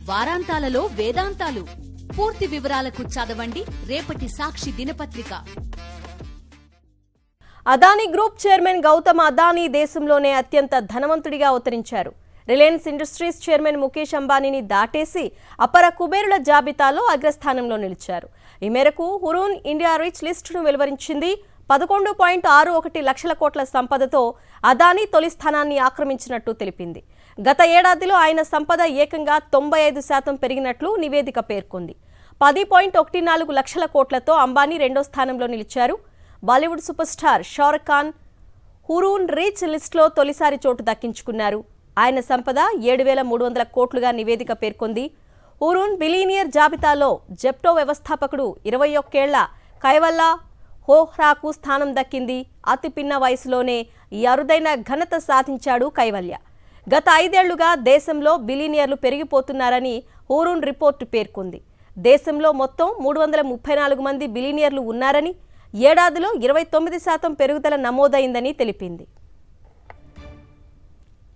వారాంతాలలో వేదాంతాలు. పూర్తి వివరాలకు చదవండి రేపటి సాక్షి దినపత్రిక. అదానీ గ్రూప్ చైర్మన్ గౌతమ్ అదానీ దేశంలోనే అత్యంత ధనవంతుడిగా అవతరించారు. రిలయన్స్ ఇండస్ట్రీస్ చైర్మన్ ముఖేష్ అంబానీని దాటేసి అపర కుబేరుల జాబితాలో అగ్రస్థానంలో నిలిచారు. ఈ మేరకు హురూన్ ఇండియా రిచ్ లిస్టును వెలువరించింది. 11.61 లక్షల కోట్ల సంపదతో అదానీ తొలి స్థానాన్ని ఆక్రమించినట్టు తెలిపింది. గత ఏడాదిలో ఆయన సంపద ఏకంగా 95% పెరిగినట్లు నివేదిక పేర్కొంది. 10.14 లక్షల కోట్లతో అంబానీ రెండో స్థానంలో నిలిచారు. Bollywood super star Shahrukh Khan Hurun rich లిస్టులో తొలిసారి చోటు దక్కించుకున్నారు. ఆయన సంపద 7,300 కోట్లుగా నివేదిక పేర్కొంది. హురూన్ బిలీనియర్ జాబితాలో జెప్టో వ్యవస్థాపకుడు 21 ఏళ్ల కైవల్లా హోహ్రాకు స్థానం దక్కింది. అతి పిన్న వయసులోనే ఈ అరుదైన ఘనత సాధించాడు కైవల్య. గత 5 ఏళ్లుగా దేశంలో బిలీనియర్లు పెరిగిపోతున్నారని హురూన్ రిపోర్టు పేర్కొంది. దేశంలో మొత్తం 334 మంది బిలీనియర్లు ఉన్నారని, ఏడాదిలో 29% పెరుగుదల నమోదైందని తెలిపింది.